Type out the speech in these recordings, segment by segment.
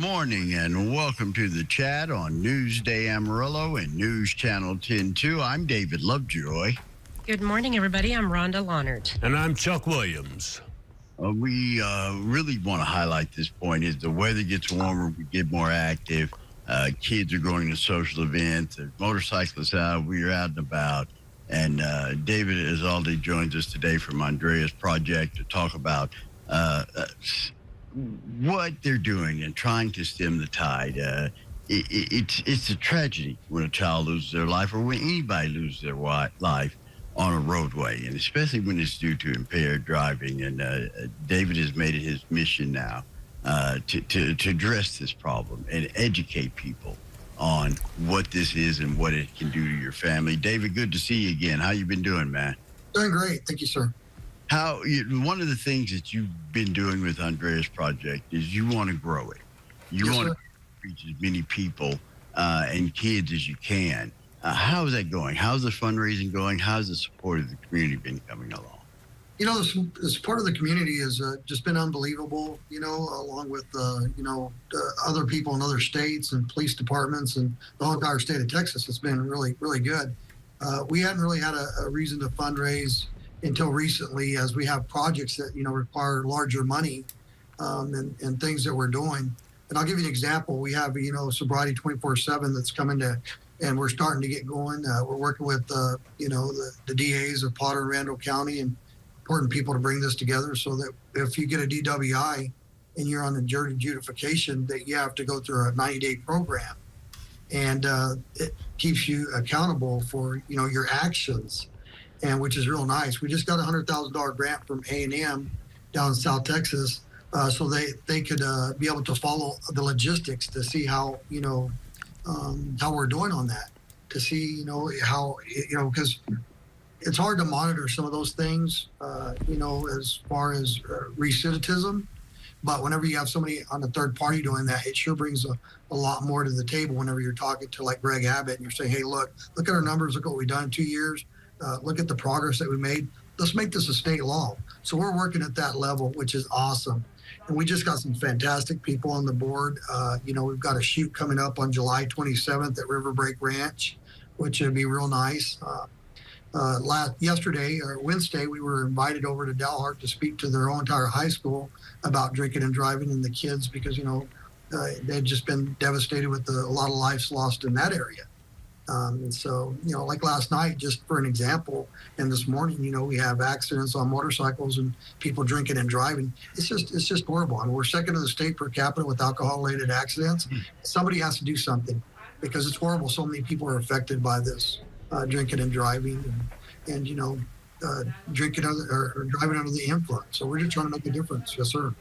morning and welcome to the chat on Newsday Amarillo and News Channel 10-2. I'm David Lovejoy. Good morning, everybody. I'm Rhonda Lawnert. And I'm Chuck Williams. We really want to highlight this point. As the weather gets warmer, we get more active. Kids are going to social events. There's motorcyclists out. We're out and about. And David Izaldi joins us today from Andrea's project to talk about what they're doing and trying to stem the tide. It's a tragedy when a child loses their life or when anybody loses their life on a roadway, and especially when it's due to impaired driving. And David has made it his mission now to address this problem and educate people on what this is and what it can do to your family. David, good to see you again. How you been doing, man? Doing great. Thank you, sir. One of the things that you've been doing with Andrea's project is you want to grow it. You want to reach as many people and kids as you can. How is that going? How's the fundraising going? How's the support of the community been coming along? You know, the support of the community has just been unbelievable, along with, other people in other states and police departments and the whole entire state of Texas. It's been really, really good. We hadn't really had a reason to fundraise until recently, as we have projects that, require larger money and things that we're doing. And I'll give you an example. We have, Sobriety 24/7 that's coming to, and we're starting to get going. We're working with, the DAs of Potter and Randall County and important people to bring this together so that if you get a DWI and you're on a jury adjudication, that you have to go through a 90-day program. And it keeps you accountable for, your actions, and which is real nice. We just got a $100,000 grant from A&M down in South Texas, so they could be able to follow the logistics to see how we're doing on that, to see how because it's hard to monitor some of those things, as far as recidivism. But whenever you have somebody on the third party doing that, it sure brings a lot more to the table. Whenever you're talking to like Greg Abbott and you're saying, hey, look at our numbers, look what we've done in 2 years. Look at the progress that we made. Let's make this a state law. So we're working at that level, which is awesome. And we just got some fantastic people on the board. We've got a shoot coming up on July 27th at River Break Ranch, which would be real nice. Yesterday or Wednesday, we were invited over to Dalhart to speak to their own entire high school about drinking and driving and the kids, because, they'd just been devastated with a lot of lives lost in that area. And so, like last night, just for an example, and this morning, we have accidents on motorcycles and people drinking and driving. It's just horrible. I mean, we're second in the state per capita with alcohol-related accidents. Somebody has to do something because it's horrible. So many people are affected by this drinking and driving and drinking or driving under the influence. So we're just trying to make a difference. Yes, sir.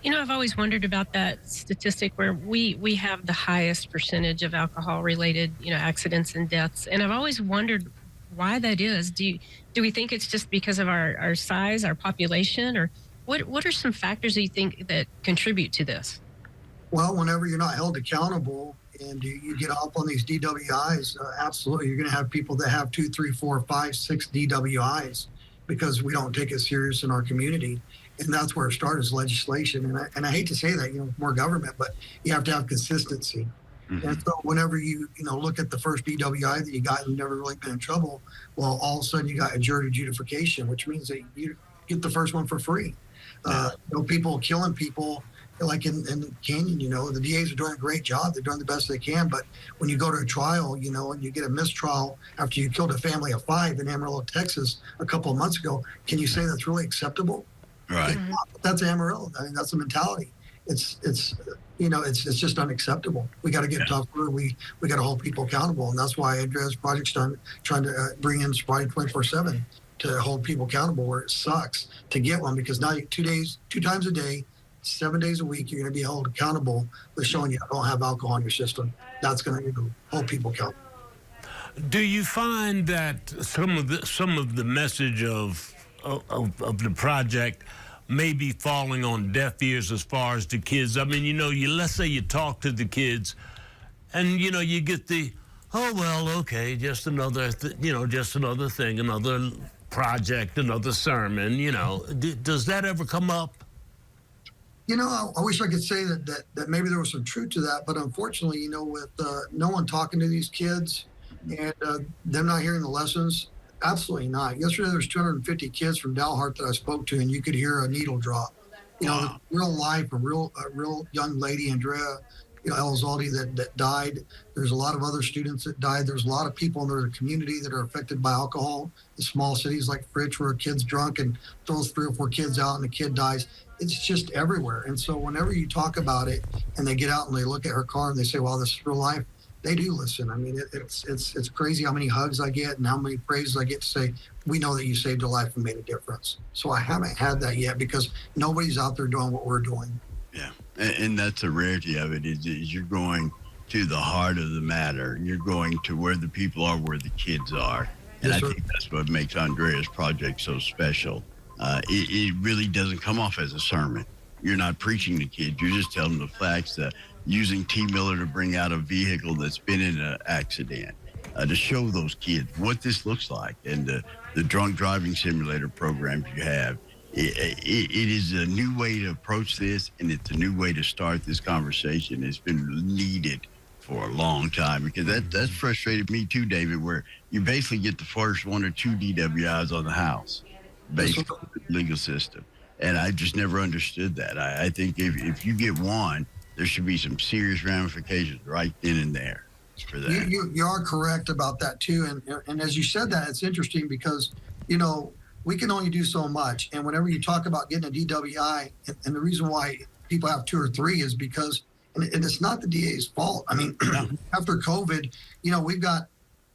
I've always wondered about that statistic where we have the highest percentage of alcohol-related, accidents and deaths. And I've always wondered why that is. Do we think it's just because of our size, our population, or what are some factors that you think that contribute to this? Well, whenever you're not held accountable and you get off on these DWIs, absolutely, you're going to have people that have 2, 3, 4, 5, 6 DWIs because we don't take it serious in our community. And that's where it started, is legislation. And I hate to say that, more government, but you have to have consistency. Mm-hmm. And so whenever you look at the first DWI that you got and you've never really been in trouble, well, all of a sudden you got a jury adjudication, which means that you get the first one for free. People killing people, like in the Canyon, the DAs are doing a great job. They're doing the best they can. But when you go to a trial, and you get a mistrial after you killed a family of 5 in Amarillo, Texas, a couple of months ago, can you say that's really acceptable? Right. That's Amarillo. I mean, that's the mentality. It's just unacceptable. We got to get tougher. We got to hold people accountable, and that's why Andrea's project's trying to bring in Sobriety 24/7 to hold people accountable where it sucks to get one, because now 2 times a day, 7 days a week, you're going to be held accountable with showing you don't have alcohol in your system. That's going to hold people accountable. Do you find that some of the message of the project may be falling on deaf ears as far as the kids? I mean, let's say you talk to the kids and, you get the, oh, well, okay, just another thing, another project, another sermon, does that ever come up? You know, I wish I could say that maybe there was some truth to that, but unfortunately, you know, with no one talking to these kids and them not hearing the lessons, absolutely not. Yesterday, there was 250 kids from Dalhart that I spoke to, and you could hear a needle drop. You know, Wow. real life, a real young lady, Andrea, you know, Elizalde that died. There's a lot of other students that died. There's a lot of people in their community that are affected by alcohol. The small cities like Fritch, where a kid's drunk and throws 3 or 4 kids out and the kid dies. It's just everywhere. And so whenever you talk about it and they get out and they look at her car and they say, "Wow, this is real life," they do listen. I mean, it's crazy how many hugs I get and how many praises I get to say, "We know that you saved a life and made a difference." So I haven't had that yet because nobody's out there doing what we're doing. Yeah, and that's the rarity of it is you're going to the heart of the matter. You're going to where the people are, where the kids are, and Yes, I sir. think that's what makes Andrea's project so special. It really doesn't come off as a sermon. You're not preaching to kids. You're just telling them the facts. Using T. Miller to bring out a vehicle that's been in an accident, to show those kids what this looks like, and the drunk driving simulator programs you have. It is a new way to approach this, and it's a new way to start this conversation. It's been needed for a long time because that's frustrated me too, David, where you basically get the first 1 or 2 DWIs on the house Yes, based sir. on the legal system. And I just never understood that. I think if you get one, there should be some serious ramifications right then and there for that. You are correct about that too, and as you said that, it's interesting because you know we can only do so much, and whenever you talk about getting a DWI, and the reason why people have 2 or 3 is because, and it's not the DA's fault. I mean, after COVID, you know we've got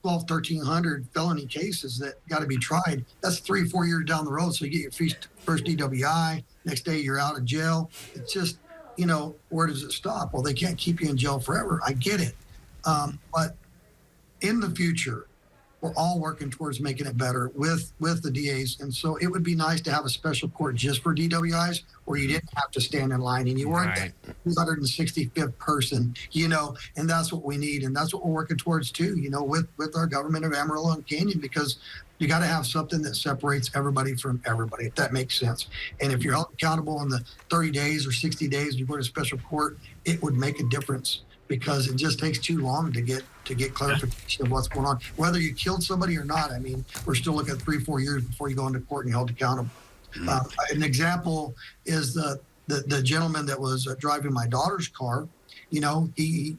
1,1300 felony cases that got to be tried. That's 3 or 4 years down the road. So you get your first DWI, next day you're out of jail. It's just, you know, where does it stop? Well, they can't keep you in jail forever. I get it. But in the future, we're all working towards making it better with the DAs. And so it would be nice to have a special court just for DWIs where you didn't have to stand in line and you weren't Right. that 265th person, you know, and that's what we need. And that's what we're working towards too, you know, with our government of Amarillo and Canyon, because you got to have something that separates everybody from everybody, if that makes sense. And if you're held accountable in the 30 days or 60 days you go to special court, it would make a difference because it just takes too long to get clarification of what's going on. Whether you killed somebody or not, I mean, we're still looking at 3 or 4 years before you go into court and you're held accountable. An example is the gentleman that was driving my daughter's car. You know, he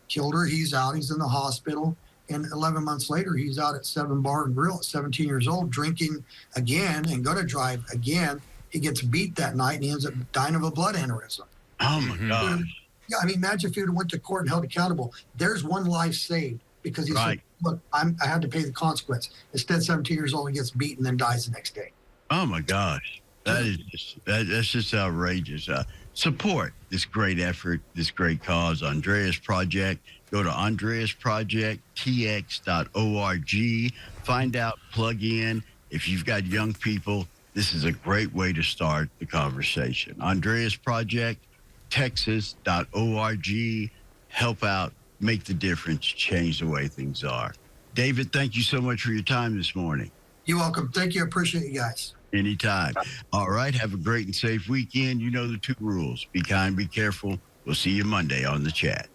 killed her. He's out. He's in the hospital. And 11 months later, he's out at 7 Bar and Grill at 17 years old, drinking again and going to drive again. He gets beat that night and he ends up dying of a blood aneurysm. Oh my God. Yeah, I mean, imagine if he would have went to court and held accountable. There's one life saved because he Right. said, "Look, I had to pay the consequence." Instead, 17 years old, he gets beat and then dies the next day. Oh my gosh, that's just outrageous. Support this great effort, this great cause, Andrea's Project. Go to andreasprojecttx.org. Find out, plug in. If you've got young people, this is a great way to start the conversation. Andrea's Project, Texas.org. Help out, make the difference, change the way things are. David, thank you so much for your time this morning. You're welcome. Thank you. I appreciate you guys. Anytime. All right. Have a great and safe weekend. You know the 2 rules. Be kind, be careful. We'll see you Monday on the chat.